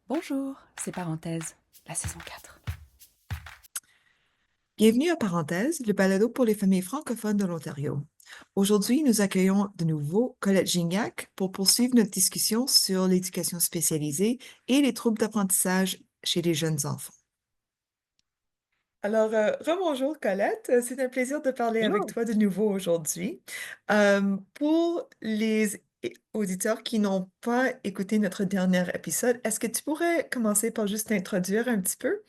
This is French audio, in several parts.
Bonjour, c'est Parenthèse, la saison 4. Bienvenue à Parenthèse, le balado pour les familles francophones de l'Ontario. Aujourd'hui, nous accueillons de nouveau Colette Gignac pour poursuivre notre discussion sur l'éducation spécialisée et les troubles d'apprentissage chez les jeunes enfants. Alors, rebonjour Colette, c'est un plaisir de parler avec Bonjour. toi de nouveau aujourd'hui. Pour les auditeurs qui n'ont pas écouté notre dernier épisode, est-ce que tu pourrais commencer par juste t'introduire un petit peu?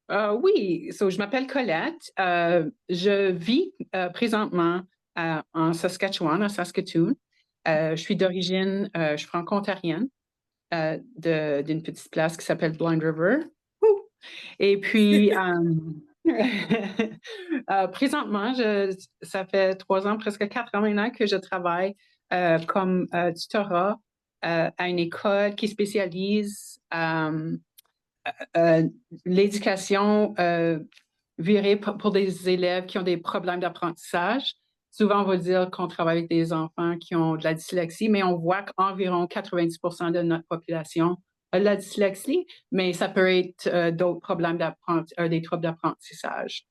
Oui, je m'appelle Colette. Je vis présentement en Saskatchewan, à Saskatoon. Je suis d'origine, je suis franco-ontarienne d'une petite place qui s'appelle Blind River. Ouh! Et puis, présentement, ça fait 3 ans, presque 4 ans maintenant que je travaille comme tutorat à une école qui spécialise euh, l'éducation virée pour des élèves qui ont des problèmes d'apprentissage. Souvent, on va dire qu'on travaille avec des enfants qui ont de la dyslexie, mais on voit qu'environ 90% de notre population a de la dyslexie, mais ça peut être d'autres problèmes des troubles d'apprentissage.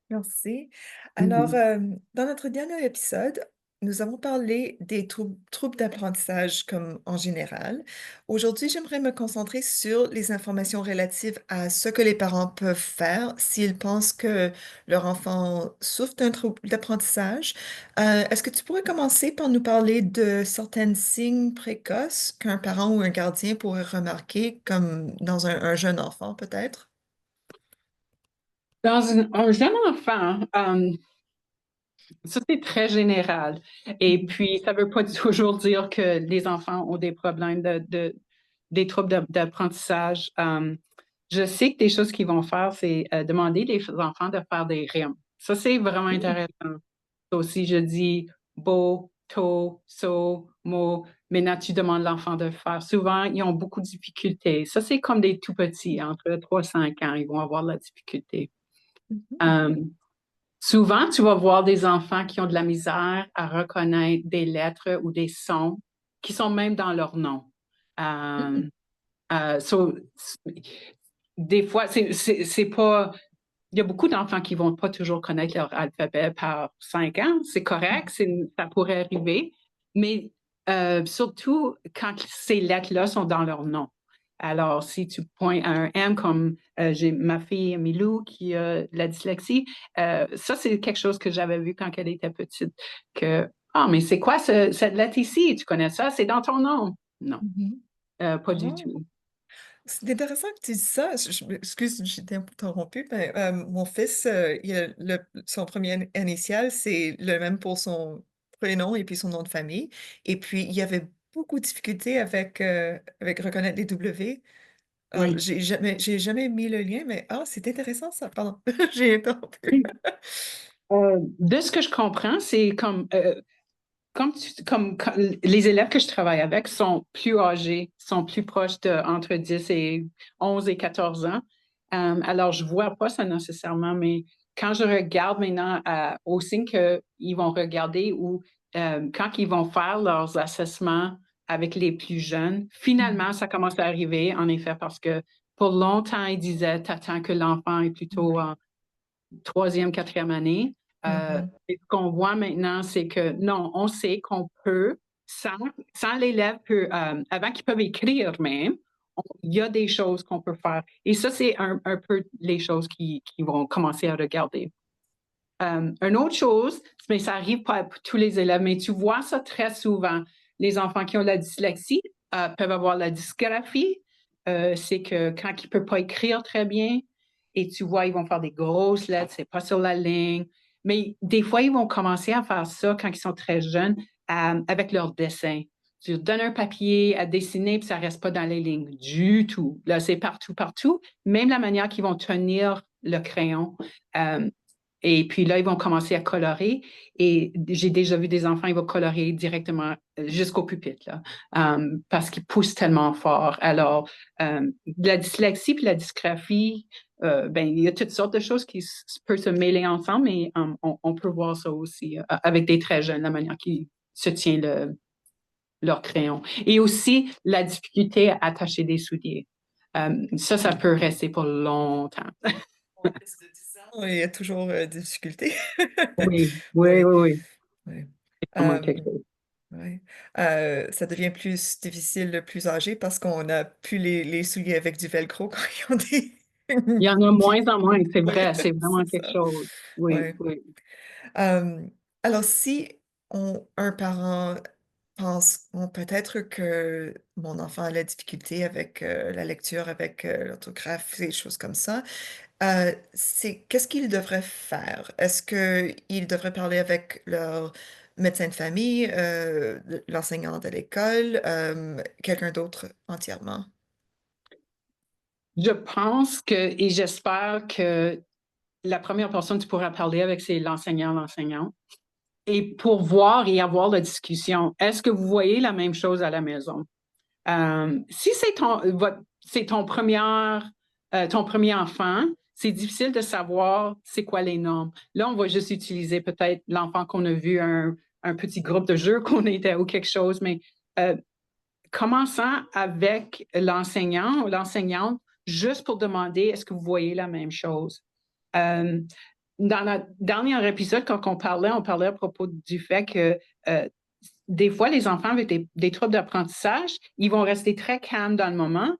Merci. Alors, Mhm. dans notre dernier épisode, nous avons parlé des troubles d'apprentissage comme en général. Aujourd'hui, j'aimerais me concentrer sur les informations relatives à ce que les parents peuvent faire s'ils pensent que leur enfant souffre d'un trouble d'apprentissage. Est-ce que tu pourrais commencer par nous parler de certains signes précoces qu'un parent ou un gardien pourrait remarquer, comme dans un jeune enfant peut-être? Dans un jeune enfant, ça, c'est très général. Et Mhm. puis, ça ne veut pas toujours dire que les enfants ont des problèmes des troubles d'apprentissage. Je sais que des choses qu'ils vont faire, c'est demander les enfants de faire des rimes. Ça, c'est vraiment Mhm. intéressant. Ça aussi, je dis beau, to, so, mo. Maintenant, tu demandes l'enfant de le faire. Souvent, ils ont beaucoup de difficultés. Ça, c'est comme des tout petits, entre 3 et 5 ans, ils vont avoir de la difficulté. Mhm. Euh, Souvent, tu vas voir des enfants qui ont de la misère à reconnaître des lettres ou des sons qui sont même dans leur nom. Euh, Mhm. so, des fois, c'est pas. Il y a beaucoup d'enfants qui vont pas toujours connaître leur alphabet par 5 ans. C'est correct, ça pourrait arriver, mais surtout quand ces lettres-là sont dans leur nom. Alors, si tu pointes à un M comme j'ai ma fille Milou qui a de la dyslexie, ça, c'est quelque chose que j'avais vu quand elle était petite. Que, ah, mais c'est quoi cette lettre ici? Tu connais ça? C'est dans ton nom. Non, Mhm. pas du Ah, tout. c'est intéressant que tu dis ça. Excuse, je t'ai interrompu, mais mon fils, son premier initial, c'est le même pour son prénom et puis son nom de famille. Et puis, il y avait beaucoup de difficultés avec reconnaître les W. Alors, Oui. j'ai jamais mis le lien, mais c'est intéressant ça. Pardon, j'ai interrompu. De ce que je comprends, c'est comme les élèves que je travaille avec sont plus âgés, sont plus proches de entre 10 et 11 et 14 ans. Alors, je vois pas ça nécessairement, mais quand je regarde maintenant aux signes qu'ils vont regarder ou quand ils vont faire leurs assessments avec les plus jeunes, finalement, Mhm. ça commence à arriver, en effet, parce que pour longtemps, ils disaient, t'attends que l'enfant est plutôt Oui. en troisième, quatrième année. Mhm. Et ce qu'on voit maintenant, c'est que non, on sait qu'on peut, sans l'élève, avant qu'ils peuvent écrire même, il y a des choses qu'on peut faire. Et ça, c'est un peu les choses qui vont commencer à regarder. Une autre chose, mais ça arrive pas à tous les élèves, mais tu vois ça très souvent. Les enfants qui ont la dyslexie peuvent avoir la dysgraphie. C'est que quand ils ne peuvent pas écrire très bien, et tu vois, ils vont faire des grosses lettres, c'est pas sur la ligne. Mais des fois, ils vont commencer à faire ça quand ils sont très jeunes avec leurs dessins. Tu leur donnes un papier à dessiner, puis ça reste pas dans les lignes du tout. Là, c'est partout, partout. Même la manière qu'ils vont tenir le crayon. Euh, et puis là, ils vont commencer à colorer. Et j'ai déjà vu des enfants, ils vont colorer directement jusqu'au pupitre, là, parce qu'ils poussent tellement fort. Alors, la dyslexie puis la dysgraphie, ben, il y a toutes sortes de choses qui peuvent se mêler ensemble, mais on peut voir ça aussi avec des très jeunes, la manière qui se tient leur crayon. Et aussi, la difficulté à attacher des souliers. Ça peut rester pour longtemps. En plus de 10 ans, il y a toujours des difficultés. Oui, oui, oui, Oui, oui. oui. C'est vraiment Euh, quelque chose. oui. Ça devient plus difficile, plus âgé parce qu'on n'a plus les souliers avec du velcro quand ils ont Il y en a pieds. moins en moins, c'est Oui, vrai, c'est vraiment c'est quelque ça. chose. Oui, Oui. oui. Euh, alors, si un parent pense, bon, peut-être que mon enfant a la difficulté avec la lecture, avec l'orthographe, des choses comme ça, qu'est-ce qu'ils devraient faire? Est-ce qu'ils devraient parler avec leur médecin de famille, l'enseignant de l'école, quelqu'un d'autre entièrement? Je pense que, et j'espère que la première personne que tu pourras parler avec, c'est l'enseignant. Et pour voir et avoir la discussion, est-ce que vous voyez la même chose à la maison? Si c'est ton premier enfant, c'est difficile de savoir c'est quoi les normes. Là, on va juste utiliser peut-être l'enfant qu'on a vu, un petit groupe de jeu qu'on était ou quelque chose, mais euh, commençant avec l'enseignant ou l'enseignante, juste pour demander est-ce que vous voyez la même chose. Euh, dans notre dernier épisode, quand on parlait à propos du fait que des fois, les enfants avec des troubles d'apprentissage, ils vont rester très calmes dans le moment.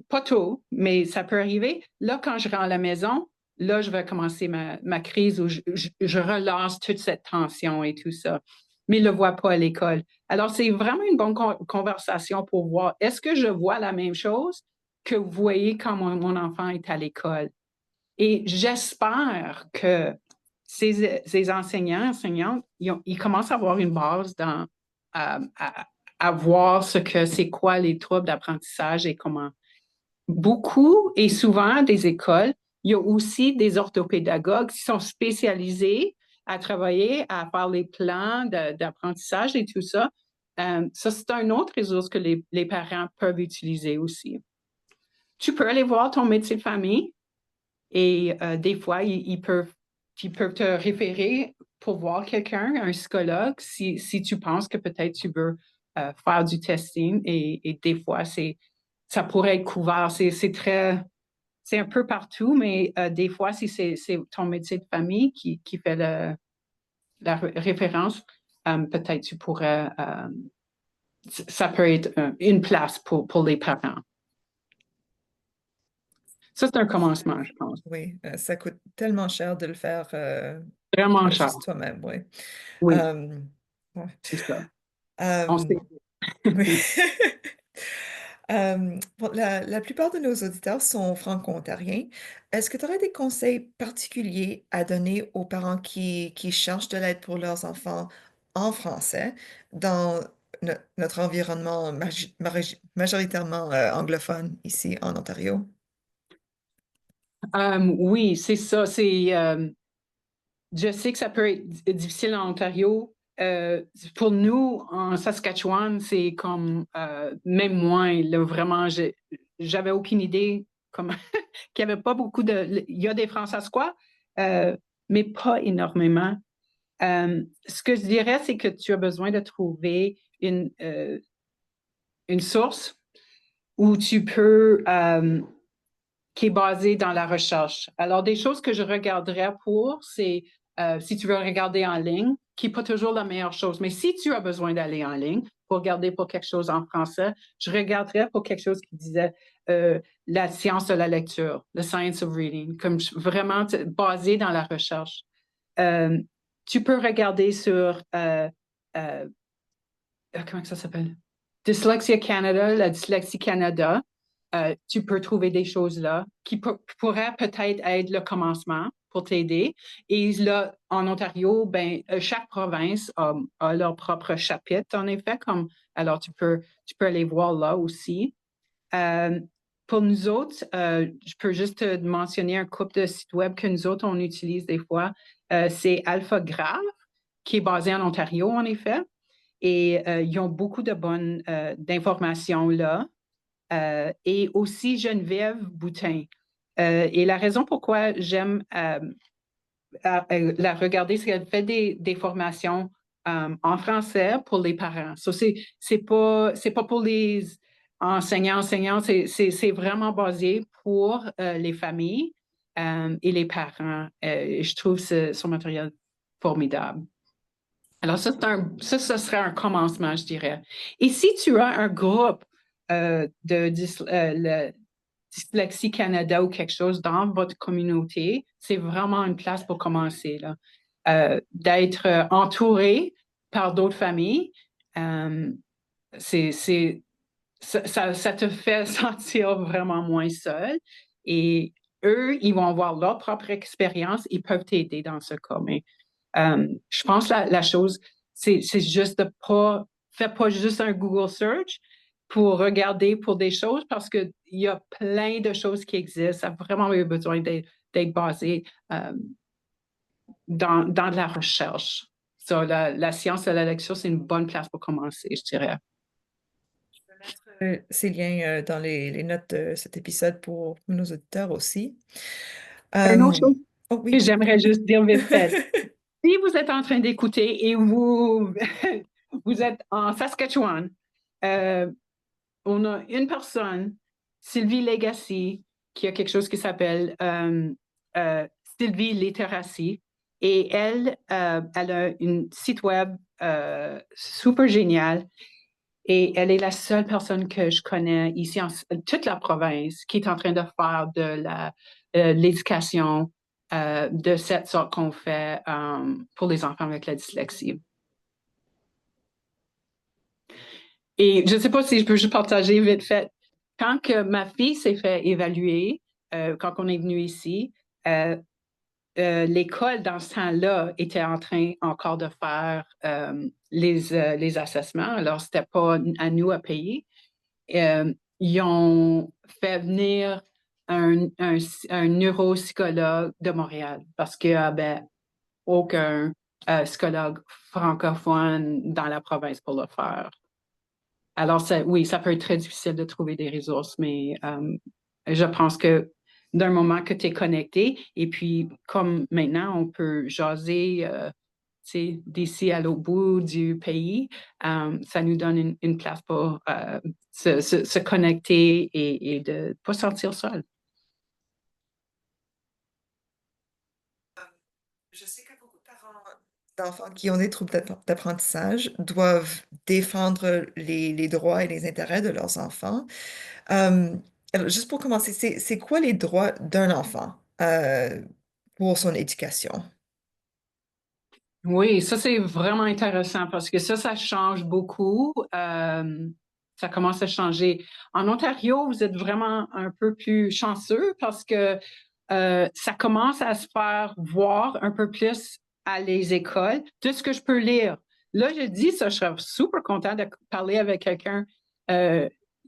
Pas tôt, mais ça peut arriver. Là, quand je rentre à la maison, là, je vais commencer ma crise où je relâche toute cette tension et tout ça. Mais ils ne le voient pas à l'école. Alors, c'est vraiment une bonne conversation pour voir, est-ce que je vois la même chose que vous voyez quand mon enfant est à l'école? Et j'espère que ces enseignantes, ils commencent à avoir une base à voir ce que c'est quoi les troubles d'apprentissage et comment. Beaucoup et souvent des écoles, il y a aussi des orthopédagogues qui sont spécialisés à travailler, à faire les plans d'apprentissage et tout ça. Ça, c'est un autre ressource que les parents peuvent utiliser aussi. Tu peux aller voir ton médecin de famille et des fois, ils peuvent te référer pour voir quelqu'un, un psychologue, si tu penses que peut-être tu veux faire du testing. Et des fois, ça pourrait être couvert. C'est un peu partout, mais des fois, si c'est ton médecin de famille qui fait la référence, peut-être tu pourrais, ça peut être une place pour les parents. Ça, c'est un commencement, je pense. Oui, ça coûte tellement cher de le faire Vraiment cher. juste toi-même, oui. Oui, Euh, ouais. c'est ça. On Euh, sait. oui. Bon, la plupart de nos auditeurs sont franco-ontariens. Est-ce que tu aurais des conseils particuliers à donner aux parents qui cherchent de l'aide pour leurs enfants en français dans notre environnement majoritairement anglophone ici en Ontario? Oui, c'est ça. Je sais que ça peut être difficile en Ontario. Pour nous, en Saskatchewan, c'est comme même moins. Là, vraiment, j'avais aucune idée comme qu'il n'y avait pas beaucoup de. Il y a des Françaisquois, euh, mais pas énormément. Ce que je dirais, c'est que tu as besoin de trouver une source où tu peux qui est basé dans la recherche. Alors, des choses que je regarderais c'est si tu veux regarder en ligne, qui n'est pas toujours la meilleure chose, mais si tu as besoin d'aller en ligne pour regarder pour quelque chose en français, je regarderais pour quelque chose qui disait la science de la lecture, the science of reading, comme vraiment basé dans la recherche. Euh, Tu peux regarder sur, comment ça s'appelle? Dyslexia Canada, la Dyslexie Canada, tu peux trouver des choses là qui pourraient peut-être être le commencement pour t'aider. Et là, en Ontario, ben, chaque province a leur propre chapitre, en effet, alors tu peux aller voir là aussi. Euh, pour nous autres, je peux juste te mentionner un couple de sites web que nous autres, on utilise des fois. C'est AlphaGraph, qui est basé en Ontario, en effet. Et ils ont beaucoup de bonnes d'informations là. Et aussi Geneviève Boutin. Et la raison pourquoi j'aime la regarder, c'est qu'elle fait des formations en français pour les parents. So, c'est pas pour les enseignants, c'est vraiment basé pour les familles et les parents. Je trouve ce matériel formidable. Alors, ça serait un commencement, je dirais. Et si tu as un groupe le Dyslexie Canada ou quelque chose dans votre communauté, c'est vraiment une place pour commencer, là. D'être entouré par d'autres familles, euh, ça te fait sentir vraiment moins seul. Et eux, ils vont avoir leur propre expérience, ils peuvent t'aider dans ce cas. Mais je pense que la chose, c'est juste de pas, fais pas juste un Google search pour regarder pour des choses parce qu'il y a plein de choses qui existent. Ça a vraiment eu besoin d'être basé dans de la recherche. So, la science de la lecture, c'est une bonne place pour commencer, je dirais. Ces liens dans les notes de cet épisode pour nos auditeurs aussi. Une autre chose Oh que oui. j'aimerais juste dire vite fait. Si vous êtes en train d'écouter et vous, vous êtes en Saskatchewan, on a une personne, Sylvie Legacy, qui a quelque chose qui s'appelle Sylvie Literacy. Et elle a une site web super génial. Et elle est la seule personne que je connais ici en toute la province qui est en train de faire de l'éducation de cette sorte qu'on fait pour les enfants avec la dyslexie. Et je ne sais pas si je peux juste partager vite fait. Quand que ma fille s'est fait évaluer, quand on est venu ici, euh, l'école dans ce temps-là était en train encore de faire les assessments. Alors, c'était pas à nous à payer. Ils ont fait venir un neuropsychologue de Montréal parce qu'il n'y avait aucun psychologue francophone dans la province pour le faire. Alors, oui, ça peut être très difficile de trouver des ressources, mais je pense que d'un moment que tu es connecté, et puis comme maintenant, on peut jaser d'ici à l'autre bout du pays, ça nous donne une place pour se connecter et de ne pas se sentir seul. Je sais que beaucoup de parents d'enfants qui ont des troubles d'apprentissage doivent défendre les droits et les intérêts de leurs enfants. Euh, alors, juste pour commencer, c'est quoi les droits d'un enfant pour son éducation? Oui, ça c'est vraiment intéressant parce que ça change beaucoup. Ça commence à changer. En Ontario, vous êtes vraiment un peu plus chanceux parce que ça commence à se faire voir un peu plus à les écoles. Tout ce que je peux lire. Là, je dis ça, je serais super content de parler avec quelqu'un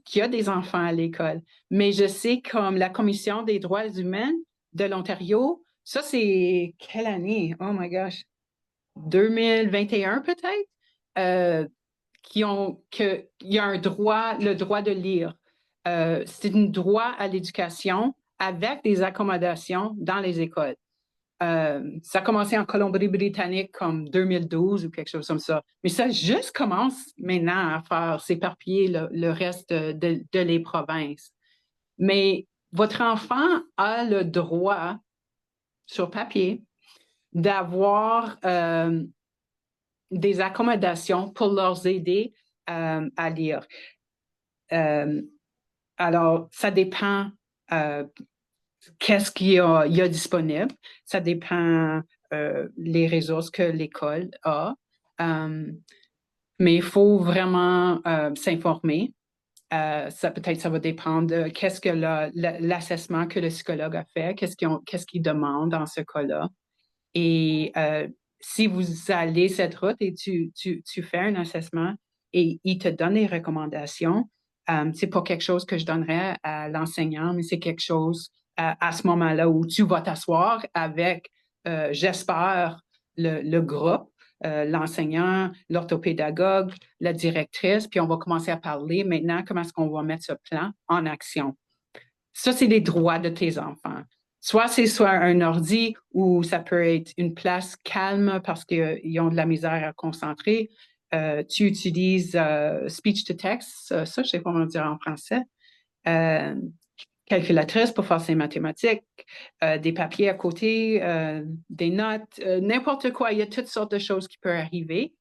qui a des enfants à l'école. Mais je sais comme la Commission des droits humains de l'Ontario, ça c'est quelle année? Oh my gosh. 2021 peut-être, qu'il y a le droit de lire. C'est un droit à l'éducation avec des accommodations dans les écoles. Ça a commencé en Colombie-Britannique comme 2012 ou quelque chose comme ça. Mais ça juste commence maintenant à faire s'éparpiller le reste de les provinces. Mais votre enfant a le droit, sur papier, d'avoir des accommodations pour leur aider à lire. Alors, ça dépend qu'est-ce il y a disponible. Ça dépend les ressources que l'école a. Mais il faut vraiment s'informer. Peut-être ça va dépendre de qu'est-ce que l'assessment que le psychologue a fait, qu'est-ce qu'il demande dans ce cas-là. Et si vous allez cette route et tu fais un assessment et il te donne des recommandations, c'est pas quelque chose que je donnerais à l'enseignant, mais c'est quelque chose à ce moment-là où tu vas t'asseoir avec, j'espère, le groupe, l'enseignant, l'orthopédagogue, la directrice, puis on va commencer à parler maintenant comment est-ce qu'on va mettre ce plan en action. Ça, c'est les droits de tes enfants. soit un ordi ou ça peut être une place calme parce qu'ils ont de la misère à concentrer. Tu utilises speech to text, ça, je sais pas comment dire en français. Euh, Calculatrice pour faire ses mathématiques, des papiers à côté, des notes, n'importe quoi. Il y a toutes sortes de choses qui peuvent arriver.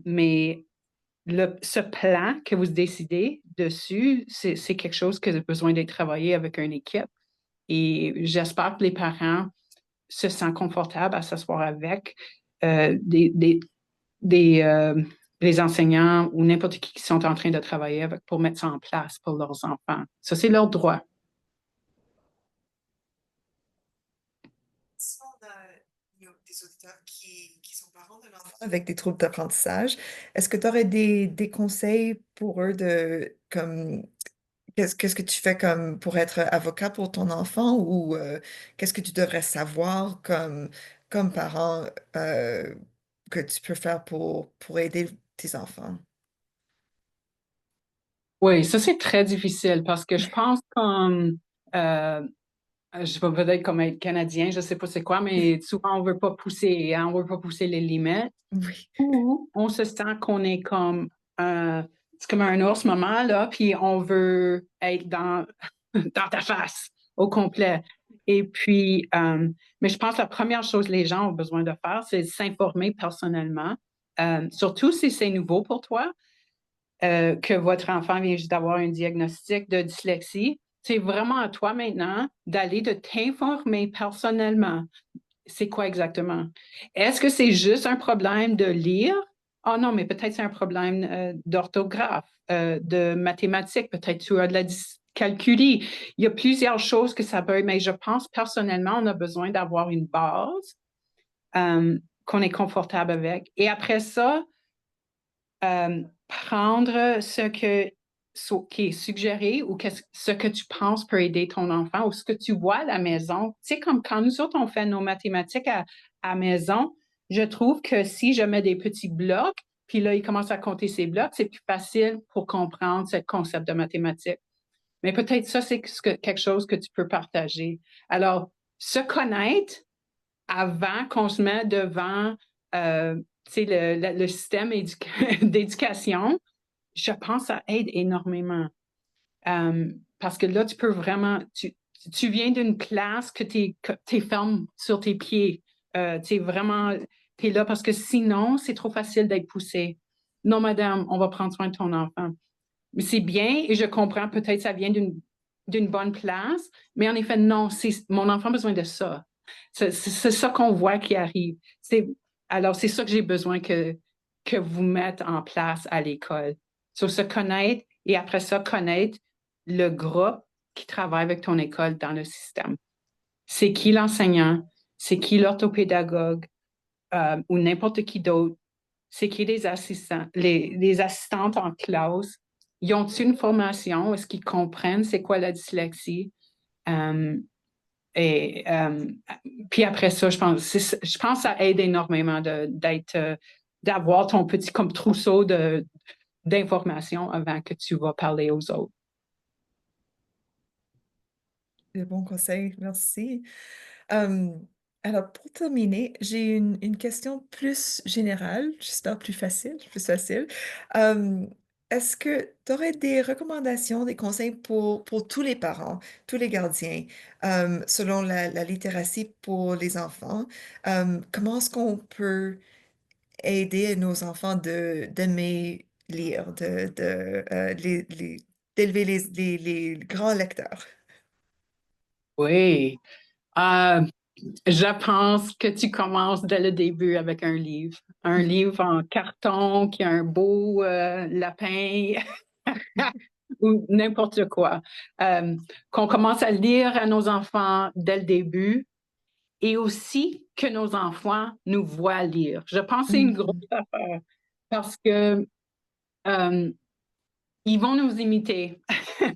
Mais ce plan que vous décidez dessus, c'est quelque chose qui a besoin d'être travaillé avec une équipe. Et j'espère que les parents se sentent confortables à s'asseoir avec euh, des, des, les enseignants ou n'importe qui sont en train de travailler avec pour mettre ça en place pour leurs enfants. Ça, c'est leur droit. Si on a des auditeurs qui sont parents d'un enfant avec des troubles d'apprentissage, est-ce que tu aurais des conseils pour eux de comme qu'est-ce que tu fais comme pour être avocat pour ton enfant ou qu'est-ce que tu devrais savoir comme parent euh, que tu peux faire pour aider tes enfants? Oui, ça, c'est très difficile parce que je pense comme, je vais peut-être comme être canadien, je sais pas c'est quoi, mais souvent on veut pas pousser, hein, on veut pas pousser les limites. Oui. Ou on se sent qu'on est comme c'est comme un ours maman, là, puis on veut être dans ta face au complet. Et puis, mais je pense que la première chose que les gens ont besoin de faire, c'est de s'informer personnellement, surtout si c'est nouveau pour toi, que votre enfant vient juste d'avoir un diagnostic de dyslexie. C'est vraiment à toi maintenant d'aller de t'informer personnellement c'est quoi exactement? Est-ce que c'est juste un problème de lire? Oh non, mais peut-être c'est un problème d'orthographe, de mathématiques, peut-être tu as de la dyscalculie. Il y a plusieurs choses que ça peut, mais je pense personnellement, on a besoin d'avoir une base qu'on est confortable avec. Et après ça, prendre qui est suggéré ou ce que tu penses peut aider ton enfant ou ce que tu vois à la maison. Tu sais, comme quand nous autres, on fait nos mathématiques à maison, je trouve que si je mets des petits blocs, puis là, il commence à compter ces blocs, c'est plus facile pour comprendre ce concept de mathématiques. Mais peut-être ça, c'est quelque chose que tu peux partager. Alors, se connaître avant qu'on se mette devant le système d'éducation, je pense que ça aide énormément. Parce que là, tu peux vraiment, tu viens d'une classe que tu es ferme sur tes pieds. Tu es vraiment, tu es là parce que sinon, c'est trop facile d'être poussé. Non, madame, on va prendre soin de ton enfant. Mais c'est bien et je comprends, peut-être ça vient d'une bonne place, mais en effet, non, mon enfant a besoin de ça. C'est ça qu'on voit qui arrive. Alors, c'est ça que j'ai besoin que vous mettez en place à l'école. Sur se connaître et après ça, connaître le groupe qui travaille avec ton école dans le système. C'est qui l'enseignant? C'est qui l'orthopédagogue ou n'importe qui d'autre? C'est qui les assistants, les assistantes en classe? Ils ont-ils une formation? Est-ce qu'ils comprennent c'est quoi la dyslexie? Euh, et puis après ça, je pense que ça aide énormément d'avoir ton petit comme trousseau d'informations avant que tu vas parler aux autres. De bons conseils, merci. Euh, alors, pour terminer, j'ai une question plus générale, j'espère plus facile, plus facile. Euh, Est-ce que tu aurais des recommandations, des conseils pour tous les parents, tous les gardiens, selon la littératie pour les enfants? Comment est-ce qu'on peut aider nos enfants d'aimer lire, d'élever les grands lecteurs? Oui. Euh, je pense que tu commences dès le début avec un livre. Un livre en carton qui a un beau lapin ou n'importe quoi. Euh, qu'on commence à lire à nos enfants dès le début et aussi que nos enfants nous voient lire. Je pense que c'est une grosse Mhm. affaire parce que euh, ils vont nous imiter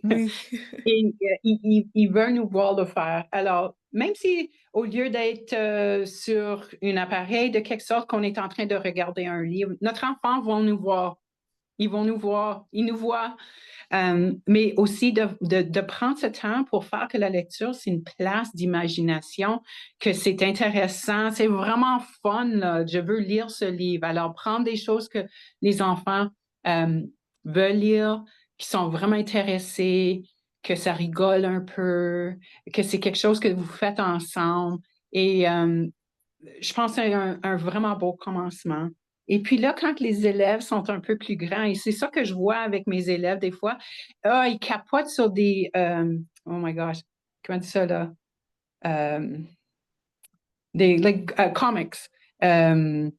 Oui. et ils veulent nous voir le faire. Alors, même si au lieu d'être sur un appareil de quelque sorte qu'on est en train de regarder un livre, notre enfant va nous voir ils vont nous voir, ils nous voient. Mais aussi de prendre ce temps pour faire que la lecture, c'est une place d'imagination, que c'est intéressant, c'est vraiment fun, là. Je veux lire ce livre. Alors, prendre des choses que les enfants euh, veulent lire, qui sont vraiment intéressés, que ça rigole un peu, que c'est quelque chose que vous faites ensemble. Et je pense que c'est un vraiment beau commencement. Et puis là, quand les élèves sont un peu plus grands, et c'est ça que je vois avec mes élèves des fois, ils capotent sur des, oh my gosh, comment on dit ça là? Euh, des comics, euh,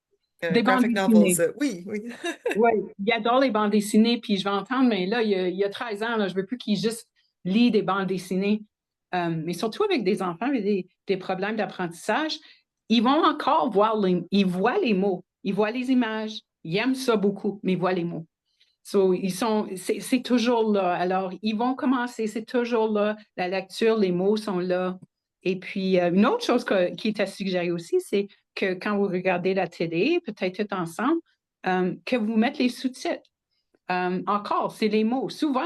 des bandes Graphic novels, dessinées. oui, oui. Oui, il adore les bandes dessinées, puis je vais entendre, mais là, il y a 13 ans, là, je veux plus qu'il juste lit des bandes dessinées. Mais surtout avec des enfants avec des problèmes d'apprentissage, ils vont encore voir ils voient les mots, ils voient les images, ils aiment ça beaucoup, mais ils voient les mots. So, c'est toujours là. Alors, ils vont commencer, c'est toujours là. La lecture, les mots sont là. Et puis, une autre chose qui est à suggérer aussi, c'est que quand vous regardez la télé, peut-être tout ensemble, que vous mettez les sous-titres. Encore, c'est les mots. Souvent,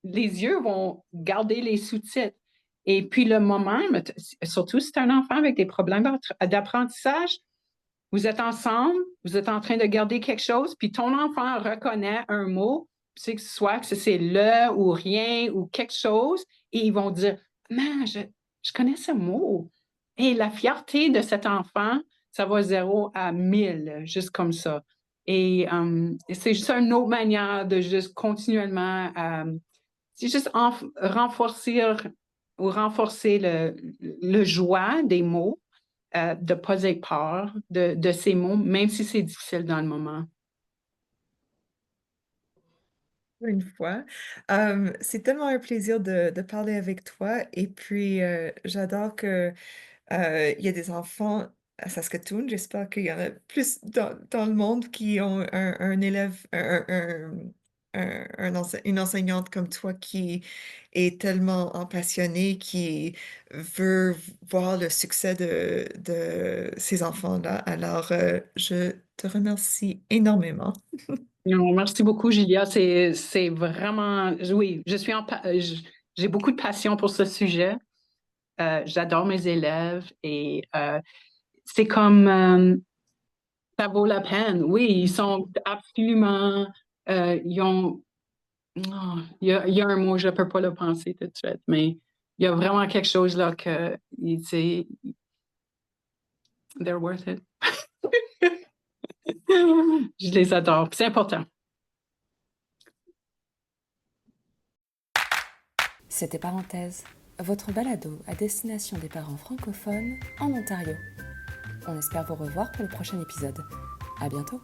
les yeux vont garder les sous-titres. Et puis, le moment, surtout si c'est un enfant avec des problèmes d'apprentissage, vous êtes ensemble, vous êtes en train de garder quelque chose, puis ton enfant reconnaît un mot, c'est que soit que c'est le ou rien ou quelque chose, et ils vont dire, man, je connais ce mot. Et la fierté de cet enfant, ça va 0 à 1000, juste comme ça. Et c'est juste une autre manière de juste continuellement, c'est juste renforcer le joie des mots, de ne pas être peur de ces mots, même si c'est difficile dans le moment. Une fois. C'est tellement un plaisir de parler avec toi et puis j'adore que il y a des enfants à Saskatoon. J'espère qu'il y en a plus dans le monde qui ont un élève, une enseignante comme toi qui est tellement passionnée, qui veut voir le succès de ces enfants-là. Alors, je te remercie énormément. Non, merci beaucoup, Julia. C'est vraiment, oui, j'ai beaucoup de passion pour ce sujet. J'adore mes élèves et c'est comme, ça vaut la peine. Oui, ils sont absolument, ils ont, oh, il y a un mot, je ne peux pas le penser tout de suite, mais il y a vraiment quelque chose là que, c'est, they're worth it. Je les adore. C'est important. C'était Parenthèse, votre balado à destination des parents francophones en Ontario. On espère vous revoir pour le prochain épisode. À bientôt!